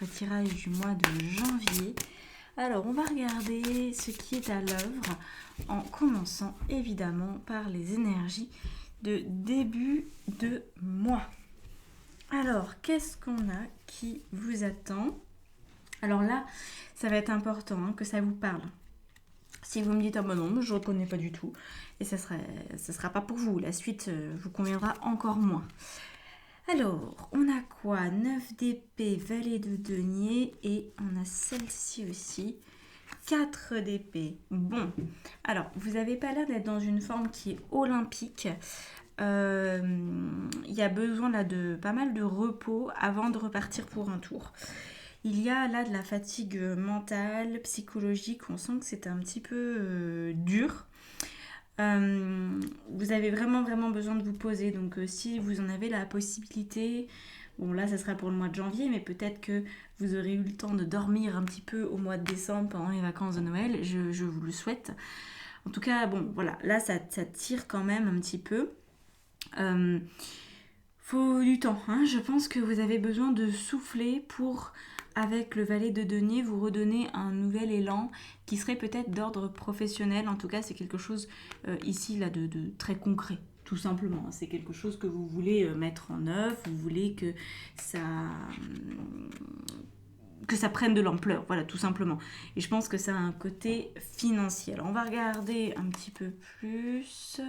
tirage du mois de janvier. Alors, on va regarder ce qui est à l'œuvre en commençant évidemment par les énergies de début de mois. Alors, qu'est-ce qu'on a qui vous attend? Alors là, ça va être important que ça vous parle. Si vous me dites « Ah ben non, je ne reconnais pas du tout », et ça sera pas pour vous, la suite vous conviendra encore moins. Alors, on a quoi? 9 d'épée, valet de denier, et on a celle-ci aussi, 4 d'épée. Bon, alors, vous n'avez pas l'air d'être dans une forme qui est olympique. Il y a besoin là de pas mal de repos avant de repartir pour un tour. Il y a là de la fatigue mentale, psychologique, on sent que c'est un petit peu dur. Vous avez vraiment besoin de vous poser, donc si vous en avez la possibilité, bon là ça sera pour le mois de janvier, mais peut-être que vous aurez eu le temps de dormir un petit peu au mois de décembre pendant les vacances de Noël, je vous le souhaite. En tout cas, bon voilà, là ça tire quand même un petit peu. Faut du temps, hein. Je pense que vous avez besoin de souffler pour, avec le valet de denier, vous redonner un nouvel élan qui serait peut-être d'ordre professionnel. En tout cas, c'est quelque chose ici là de très concret, tout simplement. C'est quelque chose que vous voulez mettre en œuvre, vous voulez que ça prenne de l'ampleur, voilà, tout simplement. Et je pense que ça a un côté financier. Alors, on va regarder un petit peu plus.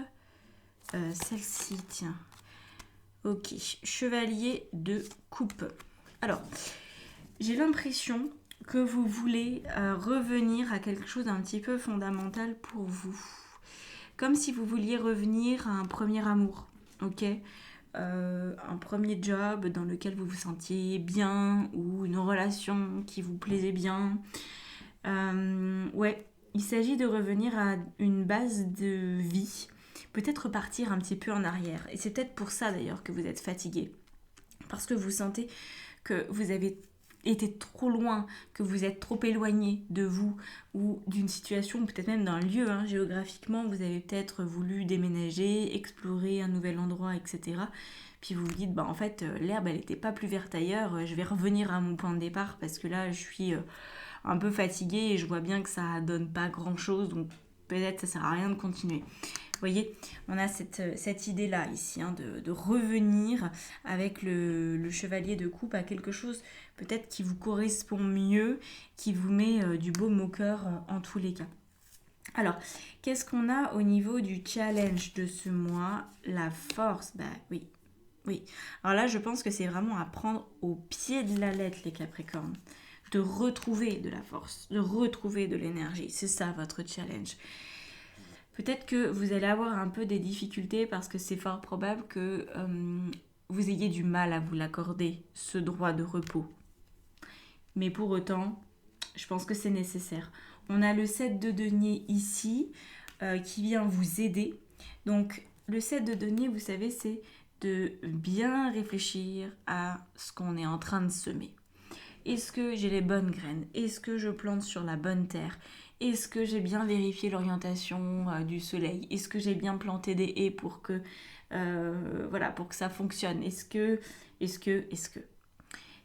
Celle-ci, tiens. Ok, chevalier de coupe. Alors, j'ai l'impression que vous voulez revenir à quelque chose d'un petit peu fondamental pour vous. Comme si vous vouliez revenir à un premier amour, ok? Un premier job dans lequel vous vous sentiez bien ou une relation qui vous plaisait bien. Ouais, il s'agit de revenir à une base de vie. Peut-être repartir un petit peu en arrière. Et c'est peut-être pour ça d'ailleurs que vous êtes fatigué. Parce que vous sentez que vous avez été trop loin, que vous êtes trop éloigné de vous ou d'une situation, peut-être même d'un lieu, hein, géographiquement. Vous avez peut-être voulu déménager, explorer un nouvel endroit, etc. Puis vous vous dites, bah en fait, l'herbe, elle n'était pas plus verte ailleurs. Je vais revenir à mon point de départ parce que là, je suis un peu fatiguée et je vois bien que ça donne pas grand-chose. Donc peut-être ça sert à rien de continuer. Vous voyez, on a cette idée-là ici, hein, de revenir avec le chevalier de coupe à quelque chose peut-être qui vous correspond mieux, qui vous met du baume au cœur en tous les cas. Alors, qu'est-ce qu'on a au niveau du challenge de ce mois? La force, bah oui. Alors là, je pense que c'est vraiment à prendre au pied de la lettre, les Capricornes. De retrouver de la force, de retrouver de l'énergie. C'est ça votre challenge. Peut-être que vous allez avoir un peu des difficultés parce que c'est fort probable que vous ayez du mal à vous l'accorder, ce droit de repos. Mais pour autant, je pense que c'est nécessaire. On a le 7 de denier ici qui vient vous aider. Donc le 7 de denier, vous savez, c'est de bien réfléchir à ce qu'on est en train de semer. Est-ce que j'ai les bonnes graines? Est-ce que je plante sur la bonne terre? Est-ce que j'ai bien vérifié l'orientation du soleil? Est-ce que j'ai bien planté des haies pour que, pour que ça fonctionne? Est-ce que...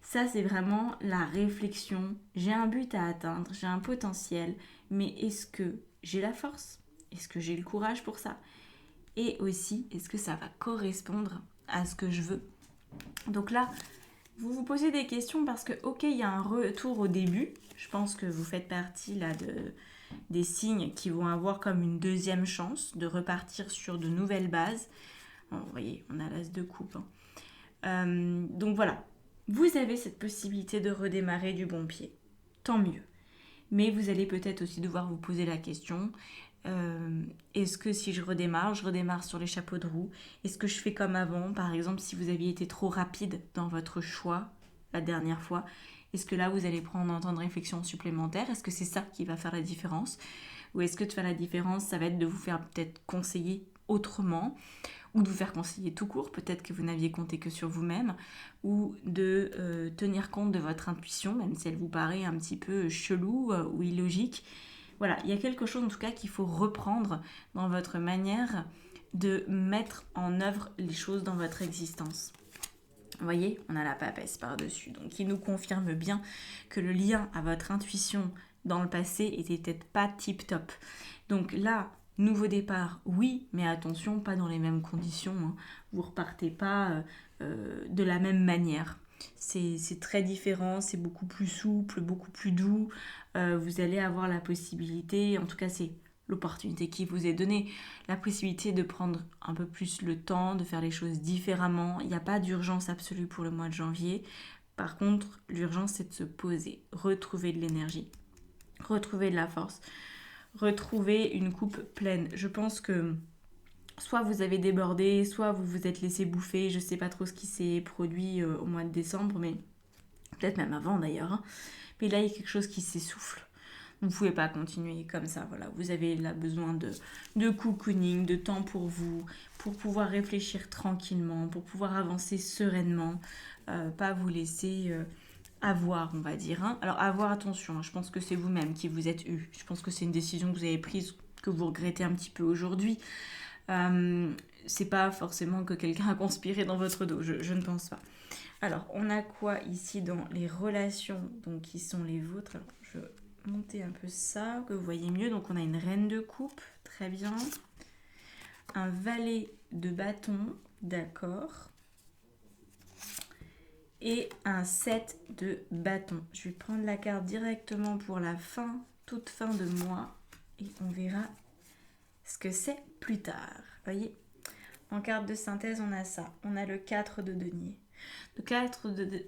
Ça, c'est vraiment la réflexion. J'ai un but à atteindre, j'ai un potentiel, mais est-ce que j'ai la force? Est-ce que j'ai le courage pour ça? Et aussi, est-ce que ça va correspondre à ce que je veux? Donc là, vous vous posez des questions parce que, ok, il y a un retour au début. Je pense que vous faites partie là des signes qui vont avoir comme une deuxième chance de repartir sur de nouvelles bases. Bon, vous voyez, on a l'as de coupe. Hein. Donc voilà, vous avez cette possibilité de redémarrer du bon pied. Tant mieux. Mais vous allez peut-être aussi devoir vous poser la question, est-ce que si je redémarre sur les chapeaux de roue? Est-ce que je fais comme avant? Par exemple, si vous aviez été trop rapide dans votre choix la dernière fois, est-ce que là, vous allez prendre un temps de réflexion supplémentaire? Est-ce que c'est ça qui va faire la différence? Ou est-ce que de faire la différence, ça va être de vous faire peut-être conseiller autrement? Ou de vous faire conseiller tout court, peut-être que vous n'aviez compté que sur vous-même, ou de tenir compte de votre intuition, même si elle vous paraît un petit peu chelou ou illogique. Voilà, il y a quelque chose en tout cas qu'il faut reprendre dans votre manière de mettre en œuvre les choses dans votre existence. Vous voyez, on a la papesse par-dessus. Donc, il nous confirme bien que le lien à votre intuition dans le passé était peut-être pas tip-top. Donc là, nouveau départ, oui, mais attention, pas dans les mêmes conditions. Hein. Vous repartez pas de la même manière. C'est très différent, c'est beaucoup plus souple, beaucoup plus doux. Vous allez avoir la possibilité, en tout cas c'est l'opportunité qui vous est donnée, la possibilité de prendre un peu plus le temps, de faire les choses différemment. Il n'y a pas d'urgence absolue pour le mois de janvier. Par contre, l'urgence, c'est de se poser, retrouver de l'énergie, retrouver de la force, retrouver une coupe pleine. Je pense que soit vous avez débordé, soit vous vous êtes laissé bouffer. Je ne sais pas trop ce qui s'est produit au mois de décembre, mais peut-être même avant d'ailleurs. Hein. Mais là, il y a quelque chose qui s'essouffle. Vous ne pouvez pas continuer comme ça. Voilà. Vous avez là besoin de cocooning, de temps pour vous, pour pouvoir réfléchir tranquillement, pour pouvoir avancer sereinement, pas vous laisser avoir, on va dire. Hein. Alors, avoir, attention, hein, je pense que c'est vous-même qui vous êtes eu. Je pense que c'est une décision que vous avez prise, que vous regrettez un petit peu aujourd'hui. C'est pas forcément que quelqu'un a conspiré dans votre dos, je ne pense pas. Alors, on a quoi ici dans les relations donc, qui sont les vôtres? Alors, je vais monter un peu ça, que vous voyez mieux. Donc, on a une reine de coupe, très bien. Un valet de bâton, d'accord. Et un 7 de bâton. Je vais prendre la carte directement pour la fin, toute fin de mois. Et on verra ce que c'est plus tard. Voyez, en carte de synthèse, on a ça. On a le 4 de denier. Le 4 de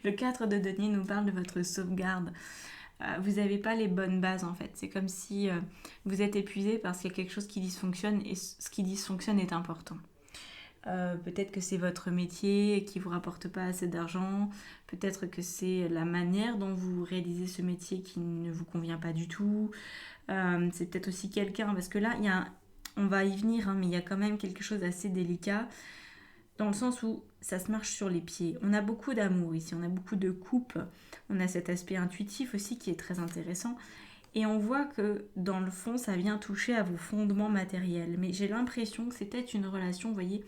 le 4 de denier nous parle de votre sauvegarde. Vous n'avez pas les bonnes bases en fait. C'est comme si vous êtes épuisé parce qu'il y a quelque chose qui dysfonctionne et ce qui dysfonctionne est important. Peut-être que c'est votre métier qui ne vous rapporte pas assez d'argent. Peut-être que c'est la manière dont vous réalisez ce métier qui ne vous convient pas du tout. C'est peut-être aussi quelqu'un, parce que là, on va y venir, hein, mais il y a quand même quelque chose d'assez délicat, dans le sens où ça se marche sur les pieds. On a beaucoup d'amour ici, on a beaucoup de couple, on a cet aspect intuitif aussi qui est très intéressant, et on voit que dans le fond, ça vient toucher à vos fondements matériels. Mais j'ai l'impression que c'est peut-être une relation, vous voyez,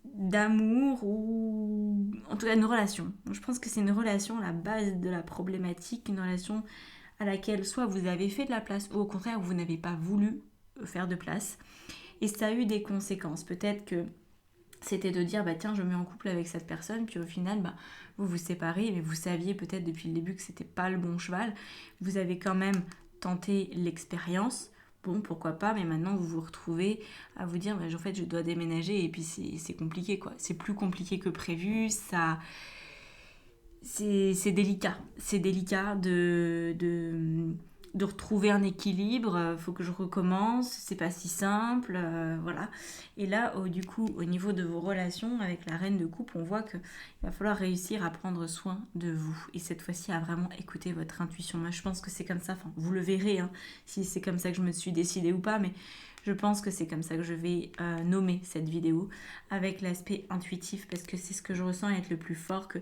d'amour ou en tout cas une relation. Je pense que c'est une relation à la base de la problématique, une relation à laquelle soit vous avez fait de la place ou au contraire vous n'avez pas voulu faire de place et ça a eu des conséquences. Peut-être que c'était de dire bah tiens je me mets en couple avec cette personne puis au final bah, vous vous séparez mais vous saviez peut-être depuis le début que c'était pas le bon cheval. Vous avez quand même tenté l'expérience. Bon, pourquoi pas, mais maintenant vous vous retrouvez à vous dire, bah, en fait, je dois déménager et puis c'est compliqué, quoi. C'est plus compliqué que prévu, ça... C'est délicat. C'est délicat de retrouver un équilibre. Faut que je recommence. C'est pas si simple. Voilà. Et là, du coup, au niveau de vos relations avec la reine de coupe, on voit qu'il va falloir réussir à prendre soin de vous. Et cette fois-ci, à vraiment écouter votre intuition. Moi, je pense que c'est comme ça. Enfin, vous le verrez, hein, si c'est comme ça que je me suis décidée ou pas. Mais je pense que c'est comme ça que je vais nommer cette vidéo. Avec l'aspect intuitif. Parce que c'est ce que je ressens être le plus fort. Que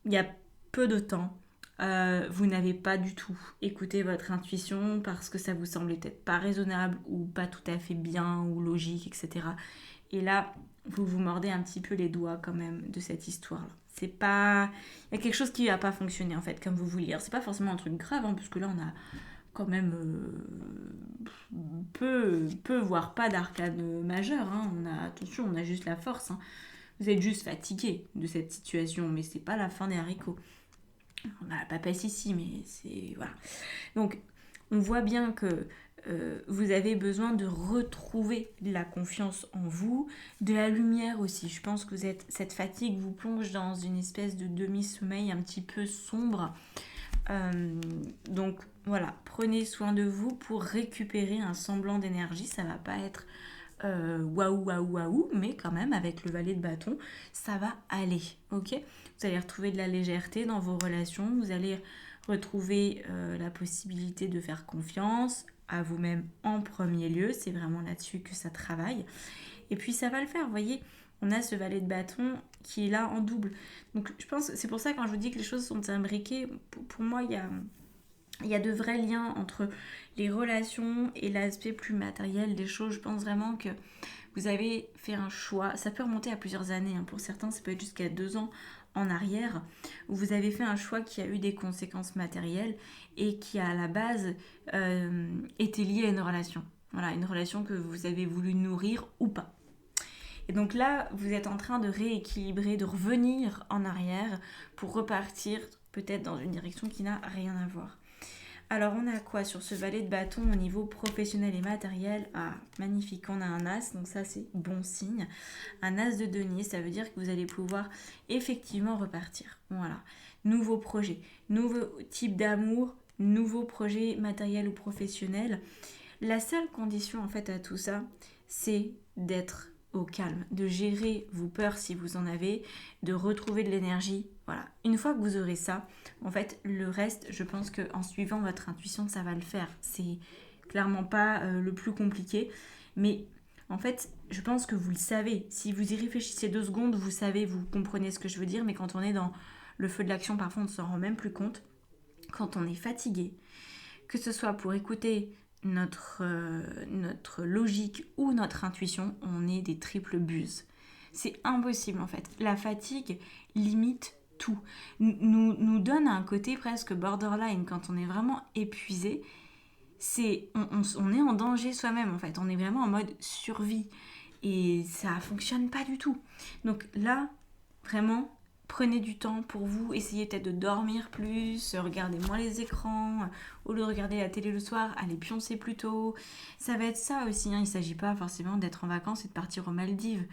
il y a peu de temps, vous n'avez pas du tout écouté votre intuition parce que ça vous semblait peut-être pas raisonnable ou pas tout à fait bien ou logique, etc. Et là, vous vous mordez un petit peu les doigts quand même de cette histoire-là. C'est pas... Il y a quelque chose qui n'a pas fonctionné en fait, comme vous vouliez. C'est pas forcément un truc grave, hein, puisque là on a quand même peu, voire pas d'arcane majeur. Hein. Attention, on a juste la force. Hein. Vous êtes juste fatigué de cette situation, mais c'est pas la fin des haricots. On a la papesse ici, mais c'est... Voilà. Donc, on voit bien que vous avez besoin de retrouver la confiance en vous, de la lumière aussi. Je pense que cette fatigue vous plonge dans une espèce de demi-sommeil un petit peu sombre. Donc, voilà, prenez soin de vous pour récupérer un semblant d'énergie. Ça va pas être... waouh, mais quand même avec le valet de bâton, ça va aller, ok? Vous allez retrouver de la légèreté dans vos relations, vous allez retrouver la possibilité de faire confiance à vous-même en premier lieu, c'est vraiment là-dessus que ça travaille, et puis ça va le faire, vous voyez, on a ce valet de bâton qui est là en double, donc je pense, c'est pour ça quand je vous dis que les choses sont imbriquées, pour moi il y a de vrais liens entre les relations et l'aspect plus matériel des choses. Je pense vraiment que vous avez fait un choix, ça peut remonter à plusieurs années, hein, pour certains ça peut être jusqu'à 2 ans en arrière, où vous avez fait un choix qui a eu des conséquences matérielles et qui à la base était lié à une relation. Voilà, une relation que vous avez voulu nourrir ou pas. Et donc là, vous êtes en train de rééquilibrer, de revenir en arrière pour repartir peut-être dans une direction qui n'a rien à voir. Alors on a quoi sur ce valet de bâton au niveau professionnel et matériel? Ah, magnifique, on a un as, donc ça c'est bon signe. Un as de denier, ça veut dire que vous allez pouvoir effectivement repartir. Voilà, nouveau projet, nouveau type d'amour, nouveau projet matériel ou professionnel. La seule condition en fait à tout ça, c'est d'être au calme, de gérer vos peurs si vous en avez, de retrouver de l'énergie. Voilà, une fois que vous aurez ça, en fait, le reste, je pense qu'en suivant votre intuition, ça va le faire. C'est clairement pas le plus compliqué, mais en fait, je pense que vous le savez. Si vous y réfléchissez 2 secondes, vous savez, vous comprenez ce que je veux dire, mais quand on est dans le feu de l'action, parfois on ne s'en rend même plus compte. Quand on est fatigué, que ce soit pour écouter notre logique ou notre intuition, on est des triples buses. C'est impossible en fait. La fatigue limite tout. Nous donne un côté presque borderline quand on est vraiment épuisé. On est en danger soi-même en fait. On est vraiment en mode survie. Et ça fonctionne pas du tout. Donc là, vraiment, prenez du temps pour vous, essayez peut-être de dormir plus, regardez moins les écrans, au lieu de regarder la télé le soir, allez pioncer plus tôt. Ça va être ça aussi, hein. Il ne s'agit pas forcément d'être en vacances et de partir aux Maldives.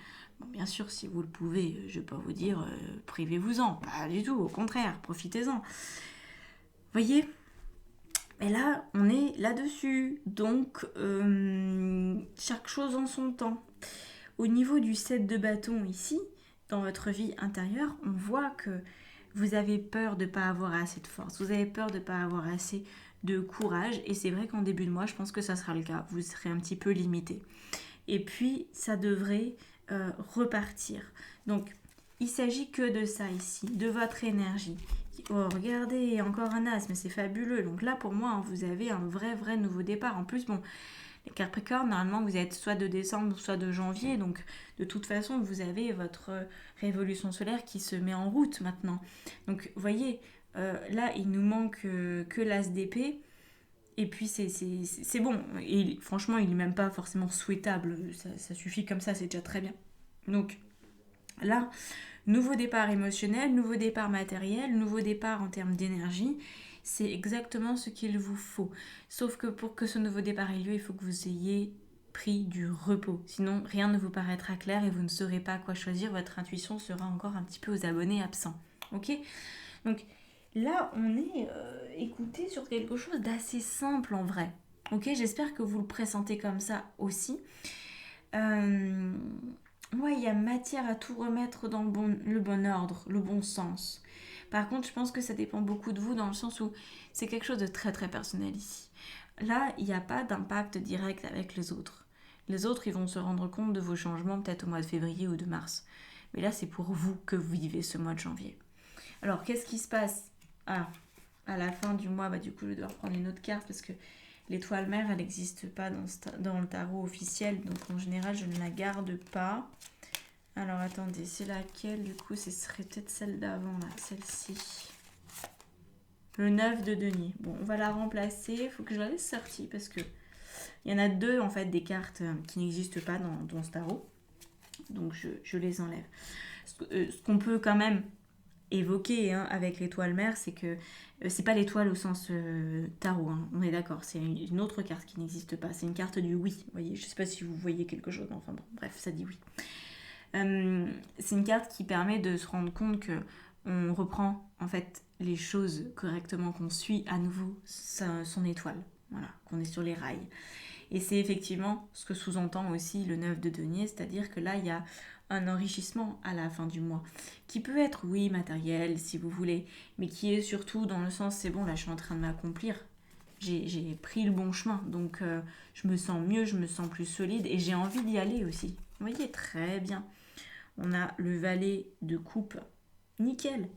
Bon, bien sûr, si vous le pouvez, je ne vais pas vous dire privez-vous-en, pas du tout, au contraire, profitez-en. Voyez, mais là, on est là-dessus, donc chaque chose en son temps. Au niveau du 7 de bâton ici, dans votre vie intérieure, on voit que vous avez peur de ne pas avoir assez de force, vous avez peur de ne pas avoir assez de courage, et c'est vrai qu'en début de mois, je pense que ça sera le cas, vous serez un petit peu limité. Et puis, ça devrait repartir. Donc, il s'agit que de ça ici, de votre énergie. Oh, regardez, encore un as, mais c'est fabuleux. Donc là, pour moi, vous avez un vrai nouveau départ. En plus, bon, les Capricornes, normalement, vous êtes soit de décembre, soit de janvier. Donc, de toute façon, vous avez votre révolution solaire qui se met en route maintenant. Donc, vous voyez, là, il nous manque que l'as d'épée. Et puis, c'est bon. Et franchement, il n'est même pas forcément souhaitable. Ça suffit comme ça, c'est déjà très bien. Donc, là, nouveau départ émotionnel, nouveau départ matériel, nouveau départ en termes d'énergie. C'est exactement ce qu'il vous faut. Sauf que pour que ce nouveau départ ait lieu, il faut que vous ayez pris du repos. Sinon, rien ne vous paraîtra clair et vous ne saurez pas quoi choisir. Votre intuition sera encore un petit peu aux abonnés absents. Ok ? Donc là, on est écouté sur quelque chose d'assez simple en vrai. Ok ? J'espère que vous le pressentez comme ça aussi. Ouais, il y a matière à tout remettre dans le bon ordre, le bon sens. Par contre, je pense que ça dépend beaucoup de vous dans le sens où c'est quelque chose de très personnel ici. Là, il n'y a pas d'impact direct avec les autres. Les autres, ils vont se rendre compte de vos changements peut-être au mois de février ou de mars. Mais là, c'est pour vous que vous vivez ce mois de janvier. Alors, qu'est-ce qui se passe à la fin du mois? Du coup, je vais devoir prendre une autre carte parce que l'étoile mère, elle n'existe pas dans le tarot officiel. Donc, en général, je ne la garde pas. Alors attendez, c'est laquelle du coup? Ce serait peut-être celle d'avant là, celle-ci. Le 9 de denier. Bon, on va la remplacer. Il faut que je la laisse sortie parce que il y en a 2 en fait des cartes qui n'existent pas dans ce tarot. Donc je les enlève. Ce qu'on peut quand même évoquer avec l'étoile mère, c'est que c'est pas l'étoile au sens tarot. Hein, on est d'accord. C'est une autre carte qui n'existe pas. C'est une carte du oui. Vous voyez, je sais pas si vous voyez quelque chose. Enfin bon, bref, ça dit oui. C'est une carte qui permet de se rendre compte que on reprend en fait les choses correctement, qu'on suit à nouveau son étoile, voilà, qu'on est sur les rails. Et c'est effectivement ce que sous-entend aussi le 9 de denier, c'est-à-dire que là il y a un enrichissement à la fin du mois, qui peut être oui matériel si vous voulez, mais qui est surtout dans le sens c'est bon là je suis en train de m'accomplir, j'ai pris le bon chemin, donc je me sens mieux, je me sens plus solide et j'ai envie d'y aller aussi. Vous voyez, très bien. On a le valet de coupe. Nickel.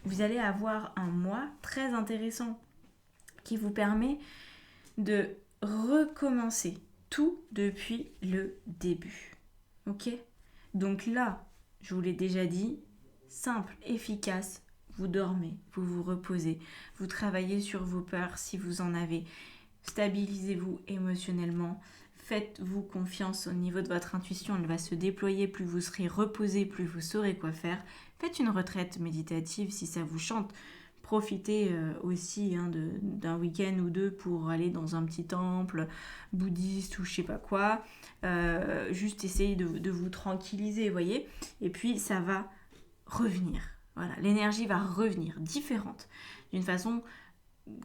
Vous allez avoir un mois très intéressant qui vous permet de recommencer tout depuis le début. Ok? Donc là, je vous l'ai déjà dit, simple, efficace, vous dormez, vous vous reposez, vous travaillez sur vos peurs si vous en avez, stabilisez-vous émotionnellement, faites-vous confiance au niveau de votre intuition, elle va se déployer, plus vous serez reposé, plus vous saurez quoi faire. Faites une retraite méditative si ça vous chante. Profitez aussi d'un week-end ou deux pour aller dans un petit temple bouddhiste ou je sais pas quoi. Juste essayez de vous tranquilliser, vous voyez. Et puis ça va revenir. Voilà, l'énergie va revenir différente, d'une façon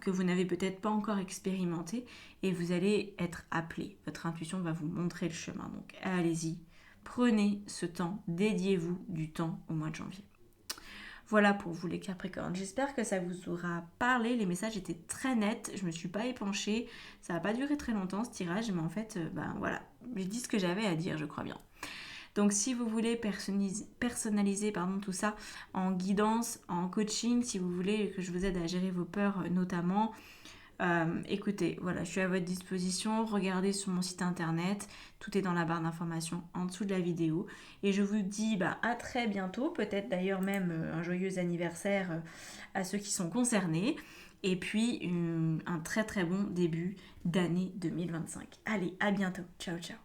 que vous n'avez peut-être pas encore expérimenté et vous allez être appelé. Votre intuition va vous montrer le chemin. Donc allez-y, prenez ce temps, dédiez-vous du temps au mois de janvier. Voilà pour vous les Capricornes. J'espère que ça vous aura parlé. Les messages étaient très nets. Je ne me suis pas épanchée. Ça n'a pas duré très longtemps ce tirage, mais en fait, voilà, j'ai dit ce que j'avais à dire, je crois bien. Donc si vous voulez personnaliser tout ça en guidance, en coaching, si vous voulez que je vous aide à gérer vos peurs notamment, écoutez, voilà, je suis à votre disposition. Regardez sur mon site internet, tout est dans la barre d'informations en dessous de la vidéo. Et je vous dis à très bientôt, peut-être d'ailleurs même un joyeux anniversaire à ceux qui sont concernés. Et puis un très très bon début d'année 2025. Allez, à bientôt. Ciao, ciao.